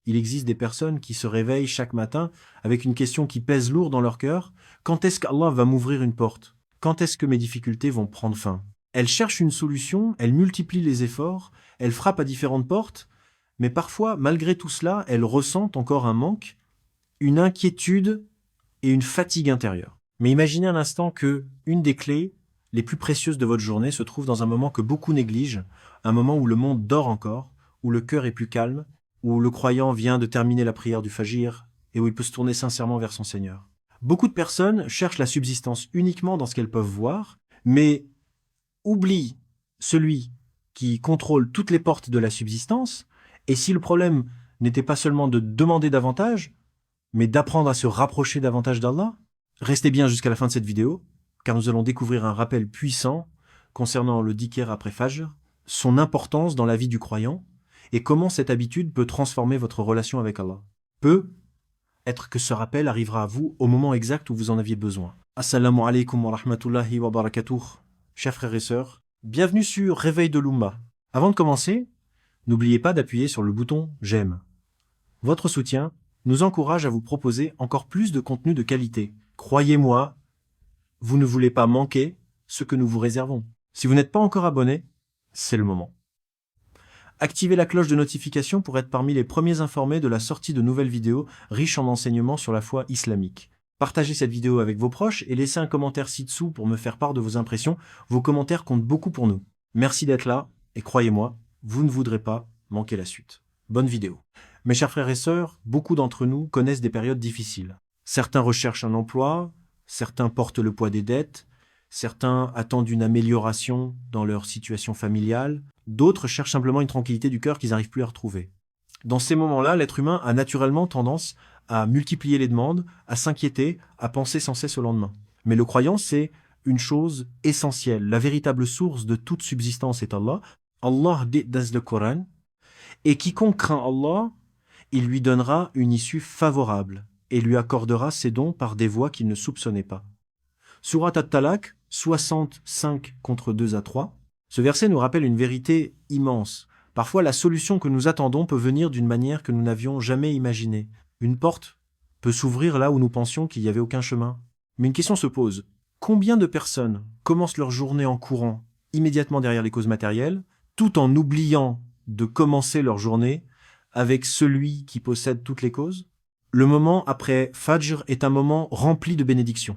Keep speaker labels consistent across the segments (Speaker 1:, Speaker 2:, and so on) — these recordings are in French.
Speaker 1: il existe des personnes qui se réveillent chaque matin avec une question qui pèse lourd dans leur cœur. Quand est-ce qu'Allah va m'ouvrir une porte? Quand est-ce que mes difficultés vont prendre fin? Elles cherchent une solution, elles multiplient les efforts, elles frappent à différentes portes, mais parfois, malgré tout cela, elles ressentent encore un manque, une inquiétude et une fatigue intérieure. Mais imaginez un instant que une des clés les plus précieuses de votre journée se trouve dans un moment que beaucoup négligent, un moment où le monde dort encore, où le cœur est plus calme, où le croyant vient de terminer la prière du Fajr et où il peut se tourner sincèrement vers son Seigneur. Beaucoup de personnes cherchent la subsistance uniquement dans ce qu'elles peuvent voir, mais oublient celui qui contrôle toutes les portes de la subsistance, et si le problème n'était pas seulement de demander davantage, mais d'apprendre à se rapprocher davantage d'Allah, restez bien jusqu'à la fin de cette vidéo, car nous allons découvrir un rappel puissant concernant le dhikr après Fajr, son importance dans la vie du croyant, et comment cette habitude peut transformer votre relation avec Allah. Peut être que ce rappel arrivera à vous au moment exact où vous en aviez besoin. Assalamu alaikum wa rahmatullahi wa barakatuh, chers frères et sœurs, bienvenue sur Réveil de l'Oumma. Avant de commencer, n'oubliez pas d'appuyer sur le bouton « J'aime ». Votre soutien nous encourage à vous proposer encore plus de contenu de qualité. Croyez-moi, vous ne voulez pas manquer ce que nous vous réservons. Si vous n'êtes pas encore abonné, c'est le moment. Activez la cloche de notification pour être parmi les premiers informés de la sortie de nouvelles vidéos riches en enseignements sur la foi islamique. Partagez cette vidéo avec vos proches et laissez un commentaire ci-dessous pour me faire part de vos impressions. Vos commentaires comptent beaucoup pour nous. Merci d'être là et croyez-moi, vous ne voudrez pas manquer la suite. Bonne vidéo. Mes chers frères et sœurs, beaucoup d'entre nous connaissent des périodes difficiles. Certains recherchent un emploi, certains portent le poids des dettes, certains attendent une amélioration dans leur situation familiale, d'autres cherchent simplement une tranquillité du cœur qu'ils n'arrivent plus à retrouver. Dans ces moments-là, l'être humain a naturellement tendance à multiplier les demandes, à s'inquiéter, à penser sans cesse au lendemain. Mais le croyant, c'est une chose essentielle. La véritable source de toute subsistance est Allah. Allah dit dans le Coran, et quiconque craint Allah, il lui donnera une issue favorable et lui accordera ses dons par des voies qu'il ne soupçonnait pas. Surat At-Talaq, 65 contre 2 à 3. Ce verset nous rappelle une vérité immense. Parfois, la solution que nous attendons peut venir d'une manière que nous n'avions jamais imaginée. Une porte peut s'ouvrir là où nous pensions qu'il n'y avait aucun chemin. Mais une question se pose. Combien de personnes commencent leur journée en courant, immédiatement derrière les causes matérielles, tout en oubliant de commencer leur journée avec celui qui possède toutes les causes? Le moment après Fajr est un moment rempli de bénédictions.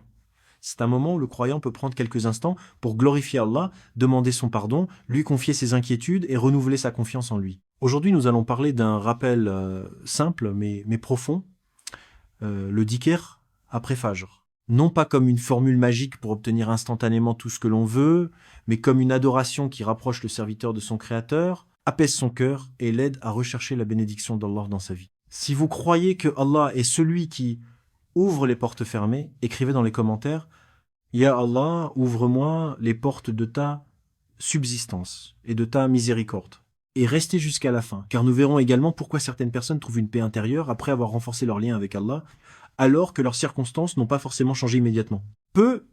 Speaker 1: C'est un moment où le croyant peut prendre quelques instants pour glorifier Allah, demander son pardon, lui confier ses inquiétudes et renouveler sa confiance en lui. Aujourd'hui, nous allons parler d'un rappel simple mais profond, le dhikr après Fajr. Non pas comme une formule magique pour obtenir instantanément tout ce que l'on veut, mais comme une adoration qui rapproche le serviteur de son Créateur, apaise son cœur et l'aide à rechercher la bénédiction d'Allah dans sa vie. Si vous croyez que Allah est celui qui ouvre les portes fermées, écrivez dans les commentaires « Ya Allah, ouvre-moi les portes de ta subsistance et de ta miséricorde. » Et restez jusqu'à la fin, car nous verrons également pourquoi certaines personnes trouvent une paix intérieure après avoir renforcé leur lien avec Allah, alors que leurs circonstances n'ont pas forcément changé immédiatement. Peut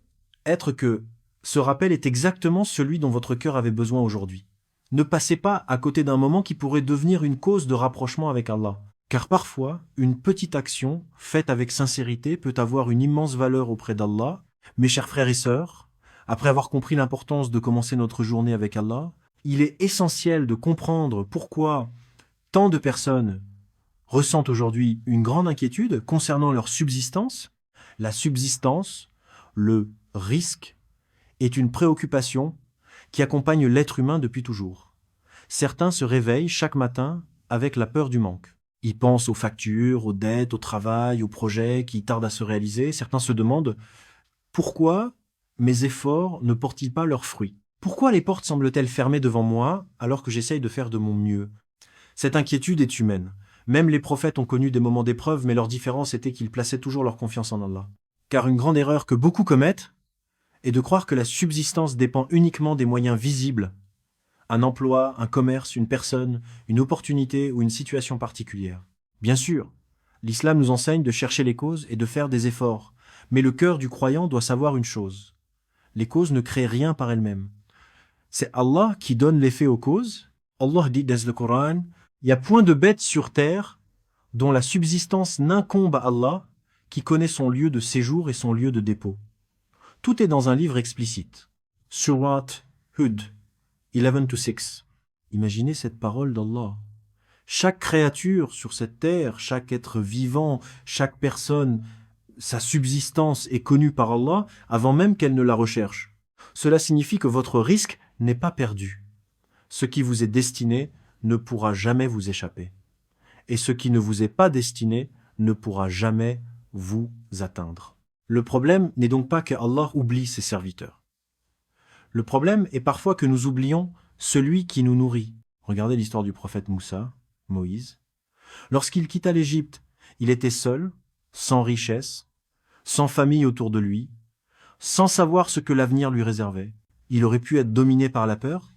Speaker 1: être que ce rappel est exactement celui dont votre cœur avait besoin aujourd'hui. Ne passez pas à côté d'un moment qui pourrait devenir une cause de rapprochement avec Allah. Car parfois, une petite action, faite avec sincérité, peut avoir une immense valeur auprès d'Allah. Mes chers frères et sœurs, après avoir compris l'importance de commencer notre journée avec Allah, il est essentiel de comprendre pourquoi tant de personnes ressentent aujourd'hui une grande inquiétude concernant leur subsistance. La subsistance, le risque, est une préoccupation qui accompagne l'être humain depuis toujours. Certains se réveillent chaque matin avec la peur du manque. Ils pensent aux factures, aux dettes, au travail, aux projets qui tardent à se réaliser. Certains se demandent « Pourquoi mes efforts ne portent-ils pas leurs fruits? Pourquoi les portes semblent-elles fermées devant moi alors que j'essaye de faire de mon mieux ?» Cette inquiétude est humaine. Même les prophètes ont connu des moments d'épreuve, mais leur différence était qu'ils plaçaient toujours leur confiance en Allah. Car une grande erreur que beaucoup commettent est de croire que la subsistance dépend uniquement des moyens visibles. Un emploi, un commerce, une personne, une opportunité ou une situation particulière. Bien sûr, l'islam nous enseigne de chercher les causes et de faire des efforts, mais le cœur du croyant doit savoir une chose. Les causes ne créent rien par elles-mêmes. C'est Allah qui donne l'effet aux causes. Allah dit dans le Coran, « Il n'y a point de bête sur terre dont la subsistance n'incombe à Allah, qui connaît son lieu de séjour et son lieu de dépôt. Tout est dans un livre explicite. Surat Hud, 11-6. Imaginez cette parole d'Allah. Chaque créature sur cette terre, chaque être vivant, chaque personne, sa subsistance est connue par Allah avant même qu'elle ne la recherche. Cela signifie que votre risque n'est pas perdu. Ce qui vous est destiné ne pourra jamais vous échapper. Et ce qui ne vous est pas destiné ne pourra jamais vous atteindre. Le problème n'est donc pas que Allah oublie ses serviteurs. Le problème est parfois que nous oublions celui qui nous nourrit. Regardez l'histoire du prophète Moussa, Moïse. Lorsqu'il quitta l'Égypte, il était seul, sans richesse, sans famille autour de lui, sans savoir ce que l'avenir lui réservait. Il aurait pu être dominé par la peur,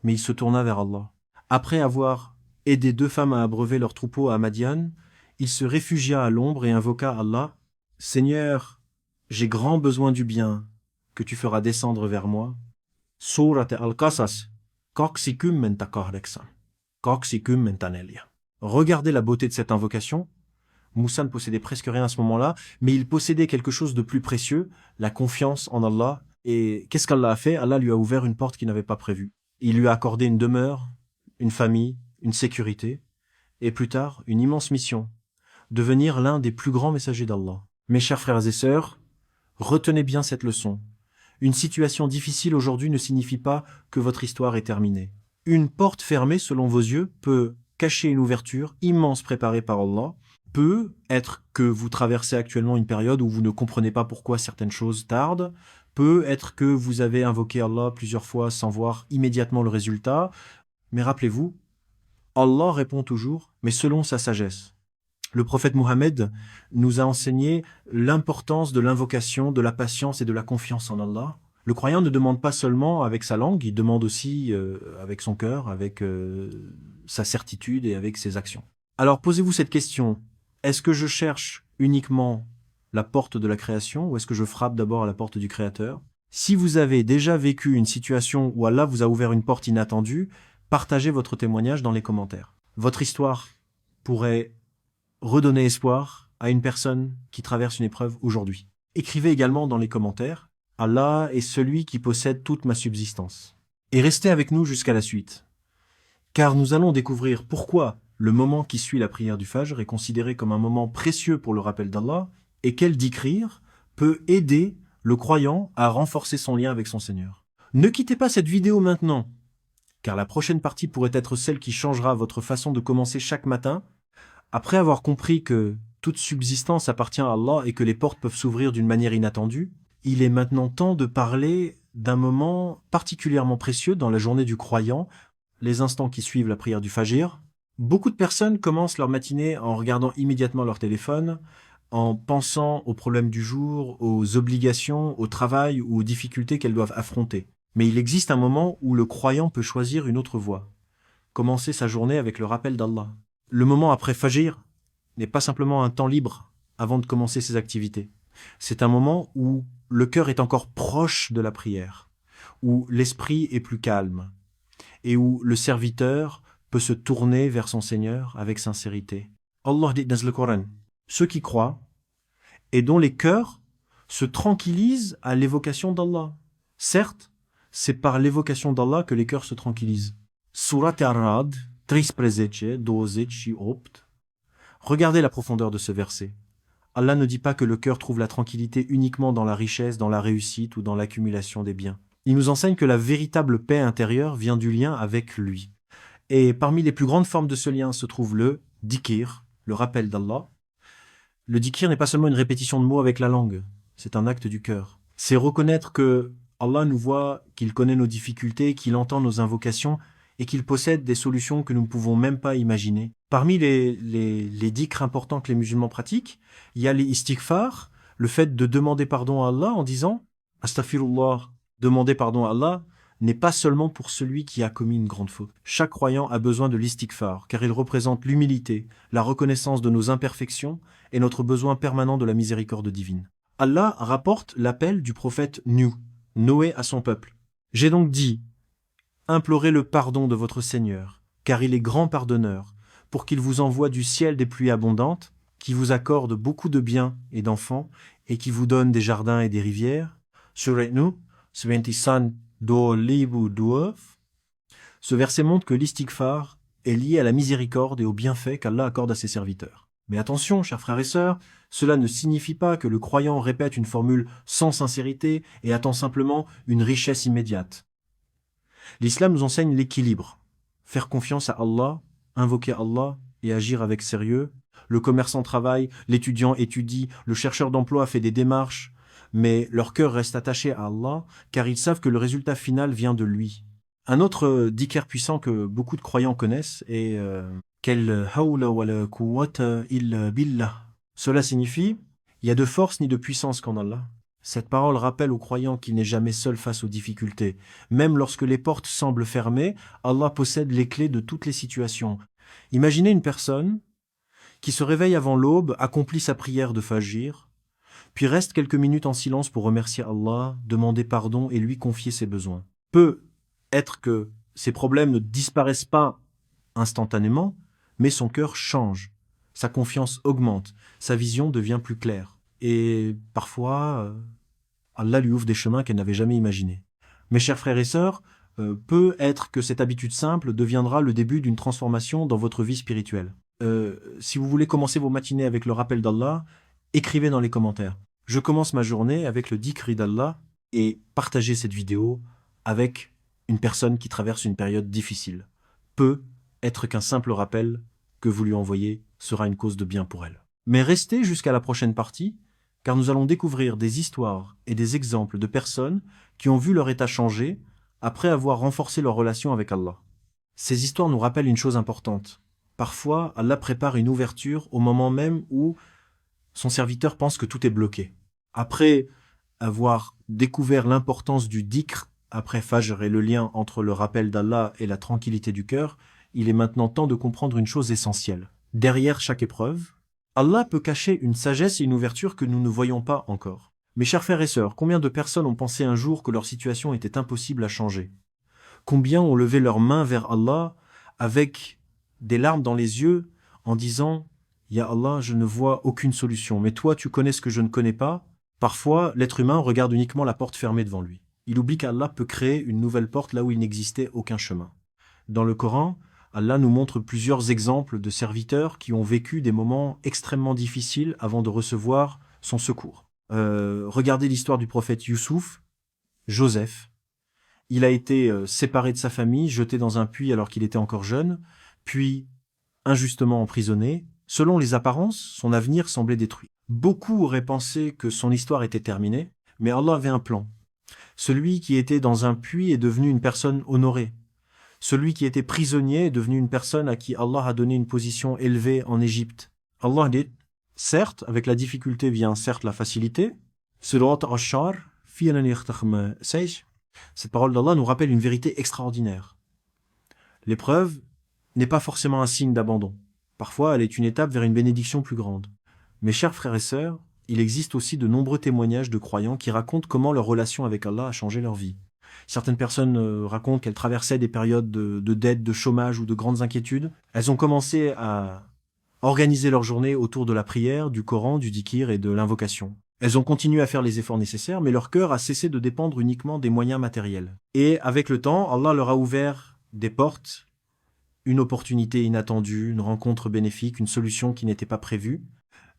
Speaker 1: mais il se tourna vers Allah. Après avoir aidé 2 femmes à abreuver leur troupeau à Madian, il se réfugia à l'ombre et invoqua Allah. « Seigneur, j'ai grand besoin du bien que tu feras descendre vers moi. » Surat al-Qasas, regardez la beauté de cette invocation. Moussa ne possédait presque rien à ce moment-là, mais il possédait quelque chose de plus précieux, la confiance en Allah. Et qu'est-ce qu'Allah a fait? Allah lui a ouvert une porte qu'il n'avait pas prévue. Il lui a accordé une demeure, une famille, une sécurité, et plus tard, une immense mission, devenir l'un des plus grands messagers d'Allah. Mes chers frères et sœurs, retenez bien cette leçon. Une situation difficile aujourd'hui ne signifie pas que votre histoire est terminée. Une porte fermée, selon vos yeux, peut cacher une ouverture immense préparée par Allah, peut être que vous traversez actuellement une période où vous ne comprenez pas pourquoi certaines choses tardent, peut être que vous avez invoqué Allah plusieurs fois sans voir immédiatement le résultat, mais rappelez-vous, Allah répond toujours, mais selon sa sagesse. Le prophète Mohammed nous a enseigné l'importance de l'invocation, de la patience et de la confiance en Allah. Le croyant ne demande pas seulement avec sa langue, il demande aussi avec son cœur, avec sa certitude et avec ses actions. Alors posez-vous cette question, est-ce que je cherche uniquement la porte de la création ou est-ce que je frappe d'abord à la porte du Créateur? Si vous avez déjà vécu une situation où Allah vous a ouvert une porte inattendue, partagez votre témoignage dans les commentaires. Votre histoire pourrait redonner espoir à une personne qui traverse une épreuve aujourd'hui. Écrivez également dans les commentaires « Allah est celui qui possède toute ma subsistance ». Et restez avec nous jusqu'à la suite, car nous allons découvrir pourquoi le moment qui suit la prière du Fajr est considéré comme un moment précieux pour le rappel d'Allah et quel dhikr peut aider le croyant à renforcer son lien avec son Seigneur. Ne quittez pas cette vidéo maintenant, car la prochaine partie pourrait être celle qui changera votre façon de commencer chaque matin. Après avoir compris que toute subsistance appartient à Allah et que les portes peuvent s'ouvrir d'une manière inattendue, il est maintenant temps de parler d'un moment particulièrement précieux dans la journée du croyant, les instants qui suivent la prière du Fajr. Beaucoup de personnes commencent leur matinée en regardant immédiatement leur téléphone, en pensant aux problèmes du jour, aux obligations, au travail ou aux difficultés qu'elles doivent affronter. Mais il existe un moment où le croyant peut choisir une autre voie. Commencer sa journée avec le rappel d'Allah. Le moment après Fajr n'est pas simplement un temps libre avant de commencer ses activités. C'est un moment où le cœur est encore proche de la prière, où l'esprit est plus calme et où le serviteur peut se tourner vers son Seigneur avec sincérité. Allah dit dans le Coran, ceux qui croient et dont les cœurs se tranquillisent à l'évocation d'Allah. Certes, c'est par l'évocation d'Allah que les cœurs se tranquillisent. Surat Ar-Ra'd, 13-12-8. Regardez la profondeur de ce verset. Allah ne dit pas que le cœur trouve la tranquillité uniquement dans la richesse, dans la réussite ou dans l'accumulation des biens. Il nous enseigne que la véritable paix intérieure vient du lien avec lui. Et parmi les plus grandes formes de ce lien se trouve le dhikr, le rappel d'Allah. Le dhikr n'est pas seulement une répétition de mots avec la langue, c'est un acte du cœur. C'est reconnaître que Allah nous voit, qu'il connaît nos difficultés, qu'il entend nos invocations et qu'il possède des solutions que nous ne pouvons même pas imaginer. Parmi les dhikrs importants que les musulmans pratiquent, il y a les istighfar, le fait de demander pardon à Allah en disant « Astaghfirullah ». Demander pardon à Allah n'est pas seulement pour celui qui a commis une grande faute. Chaque croyant a besoin de l'istighfar, car il représente l'humilité, la reconnaissance de nos imperfections et notre besoin permanent de la miséricorde divine. Allah rapporte l'appel du prophète Noé à son peuple. « J'ai donc dit, implorez le pardon de votre Seigneur, car il est grand pardonneur, pour qu'il vous envoie du ciel des pluies abondantes, qui vous accorde beaucoup de biens et d'enfants, et qui vous donne des jardins et des rivières. Surat-Nu, 22 Ce verset montre que l'istighfar est lié à la miséricorde et au bienfait qu'Allah accorde à ses serviteurs. Mais attention, chers frères et sœurs, cela ne signifie pas que le croyant répète une formule sans sincérité et attend simplement une richesse immédiate. L'islam nous enseigne l'équilibre. Faire confiance à Allah, invoquer Allah et agir avec sérieux. Le commerçant travaille, l'étudiant étudie, le chercheur d'emploi fait des démarches, mais leur cœur reste attaché à Allah car ils savent que le résultat final vient de lui. Un autre dhikr puissant que beaucoup de croyants connaissent est Quel hawla wa la quwwata illa billah. Cela signifie il n'y a de force ni de puissance qu'en Allah. Cette parole rappelle aux croyants qu'il n'est jamais seul face aux difficultés. Même lorsque les portes semblent fermées, Allah possède les clés de toutes les situations. Imaginez une personne qui se réveille avant l'aube, accomplit sa prière de Fajr, puis reste quelques minutes en silence pour remercier Allah, demander pardon et lui confier ses besoins. Peut être que ses problèmes ne disparaissent pas instantanément, mais son cœur change, sa confiance augmente, sa vision devient plus claire. Et parfois, Allah lui ouvre des chemins qu'elle n'avait jamais imaginés. Mes chers frères et sœurs, peut être que cette habitude simple deviendra le début d'une transformation dans votre vie spirituelle. Si vous voulez commencer vos matinées avec le rappel d'Allah, écrivez dans les commentaires. Je commence ma journée avec le dhikr d'Allah et partagez cette vidéo avec une personne qui traverse une période difficile. Peut être qu'un simple rappel que vous lui envoyez sera une cause de bien pour elle. Mais restez jusqu'à la prochaine partie, car nous allons découvrir des histoires et des exemples de personnes qui ont vu leur état changer après avoir renforcé leur relation avec Allah. Ces histoires nous rappellent une chose importante. Parfois, Allah prépare une ouverture au moment même où son serviteur pense que tout est bloqué. Après avoir découvert l'importance du dhikr, après Fajr et le lien entre le rappel d'Allah et la tranquillité du cœur, il est maintenant temps de comprendre une chose essentielle. Derrière chaque épreuve, Allah peut cacher une sagesse et une ouverture que nous ne voyons pas encore. Mes chers frères et sœurs, combien de personnes ont pensé un jour que leur situation était impossible à changer? Combien ont levé leurs mains vers Allah avec des larmes dans les yeux en disant « Ya Allah, je ne vois aucune solution, mais toi tu connais ce que je ne connais pas ». Parfois, l'être humain regarde uniquement la porte fermée devant lui. Il oublie qu'Allah peut créer une nouvelle porte là où il n'existait aucun chemin. Dans le Coran, Allah nous montre plusieurs exemples de serviteurs qui ont vécu des moments extrêmement difficiles avant de recevoir son secours. Regardez l'histoire du prophète Youssouf, Joseph. Il a été séparé de sa famille, jeté dans un puits alors qu'il était encore jeune, puis injustement emprisonné. Selon les apparences, son avenir semblait détruit. Beaucoup auraient pensé que son histoire était terminée, mais Allah avait un plan. Celui qui était dans un puits est devenu une personne honorée. Celui qui était prisonnier est devenu une personne à qui Allah a donné une position élevée en Égypte. Allah dit, certes, avec la difficulté vient certes la facilité. Cette parole d'Allah nous rappelle une vérité extraordinaire. L'épreuve n'est pas forcément un signe d'abandon. Parfois, elle est une étape vers une bénédiction plus grande. Mes chers frères et sœurs, il existe aussi de nombreux témoignages de croyants qui racontent comment leur relation avec Allah a changé leur vie. Certaines personnes racontent qu'elles traversaient des périodes de dette, de chômage ou de grandes inquiétudes. Elles ont commencé à organiser leur journée autour de la prière, du Coran, du dhikr et de l'invocation. Elles ont continué à faire les efforts nécessaires, mais leur cœur a cessé de dépendre uniquement des moyens matériels. Et avec le temps, Allah leur a ouvert des portes, une opportunité inattendue, une rencontre bénéfique, une solution qui n'était pas prévue.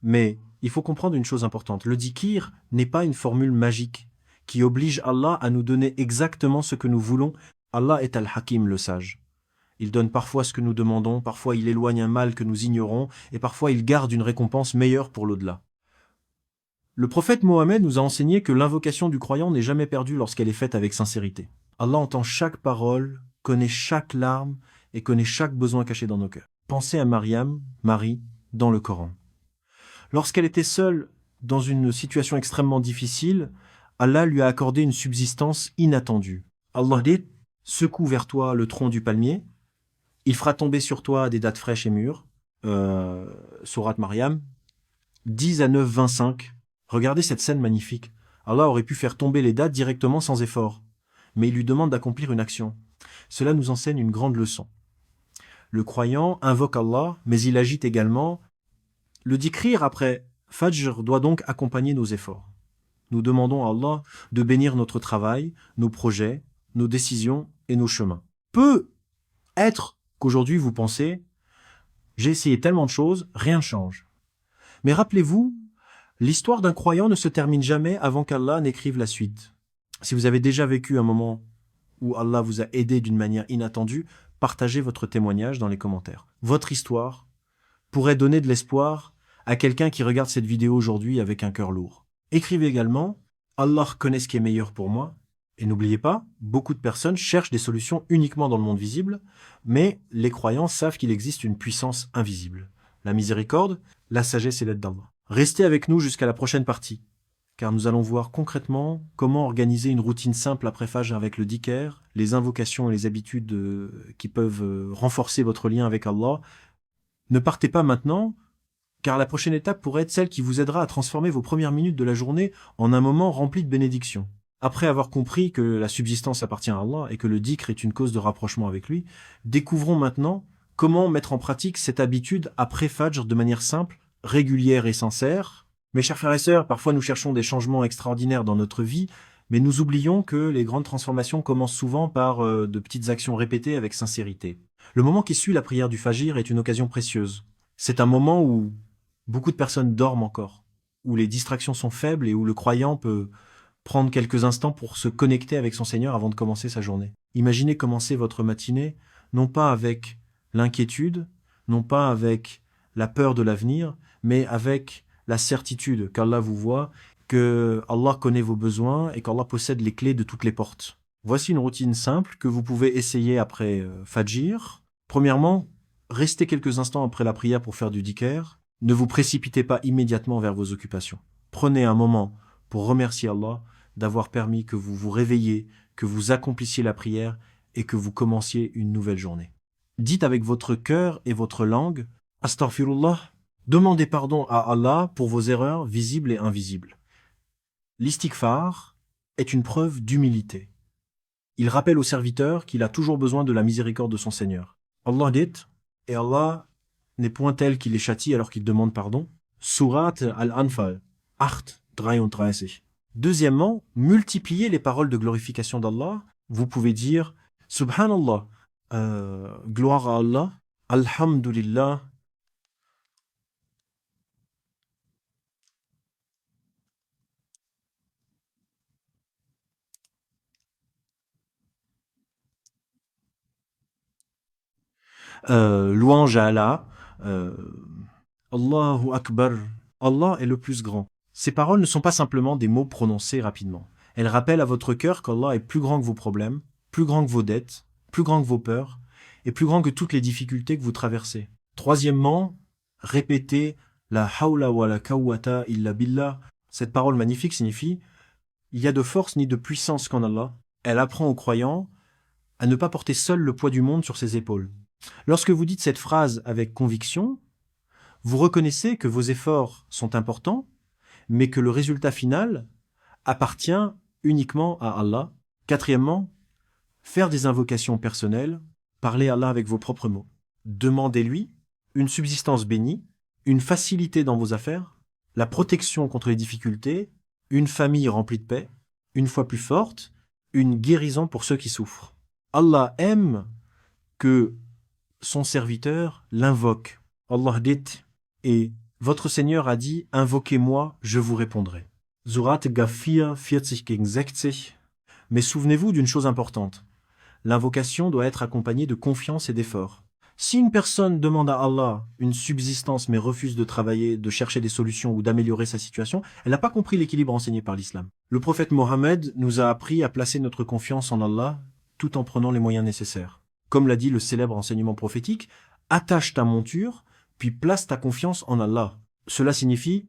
Speaker 1: Mais il faut comprendre une chose importante. Le dhikr n'est pas une formule magique qui oblige Allah à nous donner exactement ce que nous voulons. Allah est Al-Hakim, le sage. Il donne parfois ce que nous demandons, parfois il éloigne un mal que nous ignorons, et parfois il garde une récompense meilleure pour l'au-delà. Le prophète Mohammed nous a enseigné que l'invocation du croyant n'est jamais perdue lorsqu'elle est faite avec sincérité. Allah entend chaque parole, connaît chaque larme et connaît chaque besoin caché dans nos cœurs. Pensez à Mariam, Marie, dans le Coran. Lorsqu'elle était seule dans une situation extrêmement difficile, Allah lui a accordé une subsistance inattendue. Allah dit « Secoue vers toi le tronc du palmier, il fera tomber sur toi des dattes fraîches et mûres. » Sourate Mariam, 10 à 9, 25. Regardez cette scène magnifique. Allah aurait pu faire tomber les dattes directement sans effort, mais il lui demande d'accomplir une action. Cela nous enseigne une grande leçon. Le croyant invoque Allah, mais il agite également. Le dhikr après Fajr doit donc accompagner nos efforts. Nous demandons à Allah de bénir notre travail, nos projets, nos décisions et nos chemins. Peut être qu'aujourd'hui vous pensez « J'ai essayé tellement de choses, rien ne change ». Mais rappelez-vous, l'histoire d'un croyant ne se termine jamais avant qu'Allah n'écrive la suite. Si vous avez déjà vécu un moment où Allah vous a aidé d'une manière inattendue, partagez votre témoignage dans les commentaires. Votre histoire pourrait donner de l'espoir à quelqu'un qui regarde cette vidéo aujourd'hui avec un cœur lourd. Écrivez également « Allah connaît ce qui est meilleur pour moi ». Et n'oubliez pas, beaucoup de personnes cherchent des solutions uniquement dans le monde visible, mais les croyants savent qu'il existe une puissance invisible. La miséricorde, la sagesse et l'aide d'Allah. Restez avec nous jusqu'à la prochaine partie, car nous allons voir concrètement comment organiser une routine simple après Fajr avec le dhikr, les invocations et les habitudes qui peuvent renforcer votre lien avec Allah. Ne partez pas maintenant, car la prochaine étape pourrait être celle qui vous aidera à transformer vos premières minutes de la journée en un moment rempli de bénédictions. Après avoir compris que la subsistance appartient à Allah et que le dhikr est une cause de rapprochement avec lui, découvrons maintenant comment mettre en pratique cette habitude après Fajr de manière simple, régulière et sincère. Mes chers frères et sœurs, parfois nous cherchons des changements extraordinaires dans notre vie, mais nous oublions que les grandes transformations commencent souvent par de petites actions répétées avec sincérité. Le moment qui suit la prière du Fajr est une occasion précieuse. C'est un moment où beaucoup de personnes dorment encore, où les distractions sont faibles et où le croyant peut prendre quelques instants pour se connecter avec son Seigneur avant de commencer sa journée. Imaginez commencer votre matinée, non pas avec l'inquiétude, non pas avec la peur de l'avenir, mais avec la certitude qu'Allah vous voit, que Allah connaît vos besoins et qu'Allah possède les clés de toutes les portes. Voici une routine simple que vous pouvez essayer après Fajr. Premièrement, restez quelques instants après la prière pour faire du dhikr. Ne vous précipitez pas immédiatement vers vos occupations. Prenez un moment pour remercier Allah d'avoir permis que vous vous réveilliez, que vous accomplissiez la prière et que vous commenciez une nouvelle journée. Dites avec votre cœur et votre langue « Astaghfirullah ». Demandez pardon à Allah pour vos erreurs visibles et invisibles. L'istighfar est une preuve d'humilité. Il rappelle au serviteur qu'il a toujours besoin de la miséricorde de son Seigneur. Allah dit, et Allah n'est point tel qu'il les châtie alors qu'il demande pardon. Surat Al-Anfal, 8:33. Deuxièmement, multipliez les paroles de glorification d'Allah. Vous pouvez dire Subhanallah, gloire à Allah, Alhamdulillah, louange à Allah, Allahu Akbar, Allah est le plus grand. Ces paroles ne sont pas simplement des mots prononcés rapidement. Elles rappellent à votre cœur qu'Allah est plus grand que vos problèmes, plus grand que vos dettes, plus grand que vos peurs, et plus grand que toutes les difficultés que vous traversez. Troisièmement, répétez la hawla wa la quwwata illa billah. Cette parole magnifique signifie « Il n'y a de force ni de puissance qu'en Allah ». Elle apprend aux croyants à ne pas porter seul le poids du monde sur ses épaules. Lorsque vous dites cette phrase avec conviction, vous reconnaissez que vos efforts sont importants, mais que le résultat final appartient uniquement à Allah. Quatrièmement, faire des invocations personnelles, parler à Allah avec vos propres mots. Demandez-lui une subsistance bénie, une facilité dans vos affaires, la protection contre les difficultés, une famille remplie de paix, une foi plus forte, une guérison pour ceux qui souffrent. Allah aime que son serviteur l'invoque. Allah dit, et votre Seigneur a dit, invoquez-moi, je vous répondrai. Surat Ghafir 40:60. Mais souvenez-vous d'une chose importante. L'invocation doit être accompagnée de confiance et d'effort. Si une personne demande à Allah une subsistance mais refuse de travailler, de chercher des solutions ou d'améliorer sa situation, elle n'a pas compris l'équilibre enseigné par l'islam. Le prophète Mohammed nous a appris à placer notre confiance en Allah tout en prenant les moyens nécessaires. Comme l'a dit le célèbre enseignement prophétique, attache ta monture, puis place ta confiance en Allah. Cela signifie,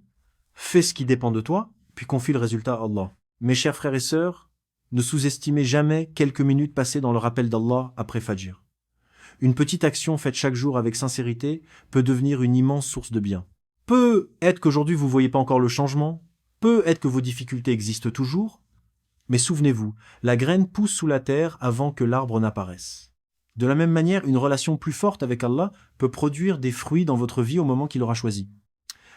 Speaker 1: fais ce qui dépend de toi, puis confie le résultat à Allah. Mes chers frères et sœurs, ne sous-estimez jamais quelques minutes passées dans le rappel d'Allah après Fajr. Une petite action faite chaque jour avec sincérité peut devenir une immense source de bien. Peut être qu'aujourd'hui vous ne voyez pas encore le changement, peut être que vos difficultés existent toujours, mais souvenez-vous, la graine pousse sous la terre avant que l'arbre n'apparaisse. De la même manière, une relation plus forte avec Allah peut produire des fruits dans votre vie au moment qu'il aura choisi.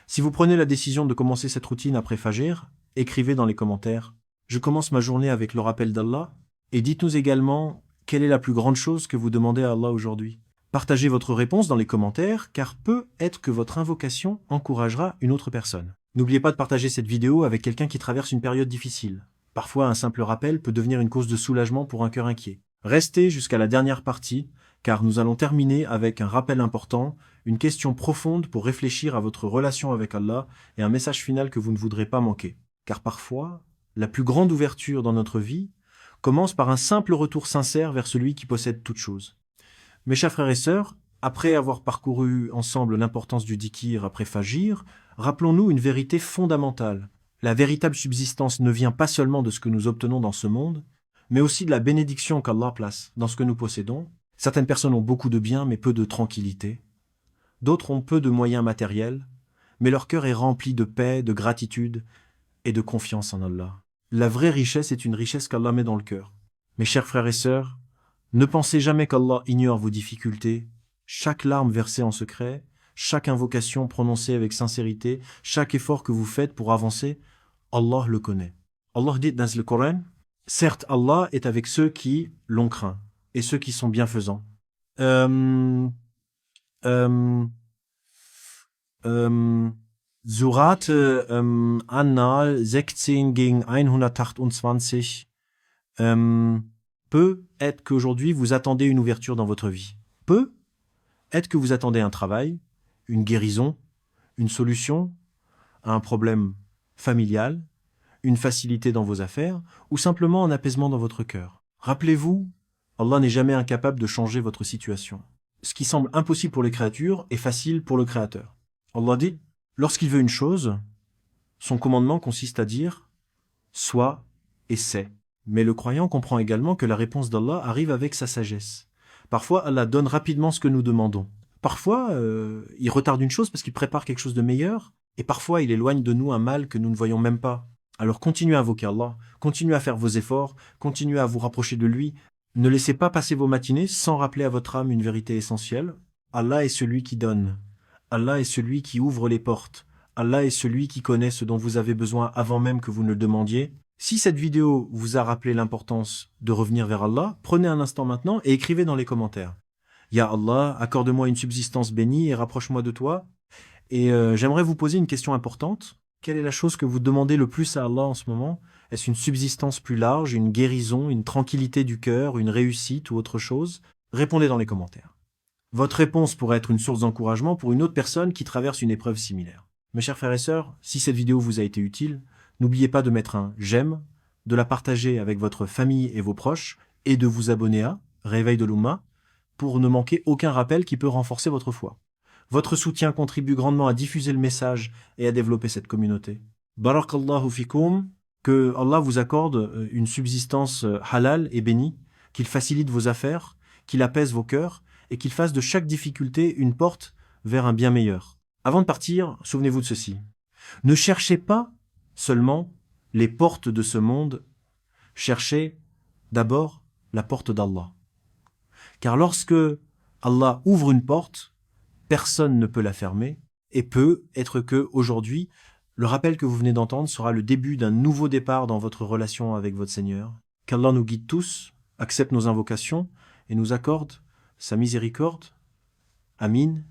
Speaker 1: Si vous prenez la décision de commencer cette routine après Fajr, écrivez dans les commentaires « Je commence ma journée avec le rappel d'Allah » et dites-nous également quelle est la plus grande chose que vous demandez à Allah aujourd'hui. Partagez votre réponse dans les commentaires car peut-être que votre invocation encouragera une autre personne. N'oubliez pas de partager cette vidéo avec quelqu'un qui traverse une période difficile. Parfois, un simple rappel peut devenir une cause de soulagement pour un cœur inquiet. Restez jusqu'à la dernière partie, car nous allons terminer avec un rappel important, une question profonde pour réfléchir à votre relation avec Allah et un message final que vous ne voudrez pas manquer. Car parfois, la plus grande ouverture dans notre vie commence par un simple retour sincère vers celui qui possède toute chose. Mes chers frères et sœurs, après avoir parcouru ensemble l'importance du dhikr après Fajr, rappelons-nous une vérité fondamentale. La véritable subsistance ne vient pas seulement de ce que nous obtenons dans ce monde, mais aussi de la bénédiction qu'Allah place dans ce que nous possédons. Certaines personnes ont beaucoup de biens, mais peu de tranquillité. D'autres ont peu de moyens matériels, mais leur cœur est rempli de paix, de gratitude et de confiance en Allah. La vraie richesse est une richesse qu'Allah met dans le cœur. Mes chers frères et sœurs, ne pensez jamais qu'Allah ignore vos difficultés. Chaque larme versée en secret, chaque invocation prononcée avec sincérité, chaque effort que vous faites pour avancer, Allah le connaît. Allah dit dans le Coran, « Certes, Allah est avec ceux qui l'ont craint et ceux qui sont bienfaisants. » Surat An-Nahl 16 gegen 128. Peut-être qu'aujourd'hui vous attendez une ouverture dans votre vie. Peut-être que vous attendez un travail, une guérison, une solution à un problème familial, une facilité dans vos affaires, ou simplement un apaisement dans votre cœur. Rappelez-vous, Allah n'est jamais incapable de changer votre situation. Ce qui semble impossible pour les créatures est facile pour le Créateur. Allah dit, lorsqu'il veut une chose, son commandement consiste à dire « sois et c'est ». Mais le croyant comprend également que la réponse d'Allah arrive avec sa sagesse. Parfois, Allah donne rapidement ce que nous demandons. Parfois, il retarde une chose parce qu'il prépare quelque chose de meilleur, et parfois, il éloigne de nous un mal que nous ne voyons même pas. Alors continuez à invoquer Allah, continuez à faire vos efforts, continuez à vous rapprocher de lui. Ne laissez pas passer vos matinées sans rappeler à votre âme une vérité essentielle. Allah est celui qui donne. Allah est celui qui ouvre les portes. Allah est celui qui connaît ce dont vous avez besoin avant même que vous ne le demandiez. Si cette vidéo vous a rappelé l'importance de revenir vers Allah, prenez un instant maintenant et écrivez dans les commentaires. Ya Allah, accorde-moi une subsistance bénie et rapproche-moi de toi. Et j'aimerais vous poser une question importante. Quelle est la chose que vous demandez le plus à Allah en ce moment? Est-ce une subsistance plus large, une guérison, une tranquillité du cœur, une réussite ou autre chose? Répondez dans les commentaires. Votre réponse pourrait être une source d'encouragement pour une autre personne qui traverse une épreuve similaire. Mes chers frères et sœurs, si cette vidéo vous a été utile, n'oubliez pas de mettre un j'aime, de la partager avec votre famille et vos proches, et de vous abonner à Réveil de l'Oumma pour ne manquer aucun rappel qui peut renforcer votre foi. Votre soutien contribue grandement à diffuser le message et à développer cette communauté. Barakallahu fikoum, que Allah vous accorde une subsistance halal et bénie, qu'il facilite vos affaires, qu'il apaise vos cœurs et qu'il fasse de chaque difficulté une porte vers un bien meilleur. Avant de partir, souvenez-vous de ceci. Ne cherchez pas seulement les portes de ce monde, cherchez d'abord la porte d'Allah. Car lorsque Allah ouvre une porte, personne ne peut la fermer, et peut être que aujourd'hui, le rappel que vous venez d'entendre sera le début d'un nouveau départ dans votre relation avec votre Seigneur. Qu'Allah nous guide tous, accepte nos invocations et nous accorde sa miséricorde. Amin.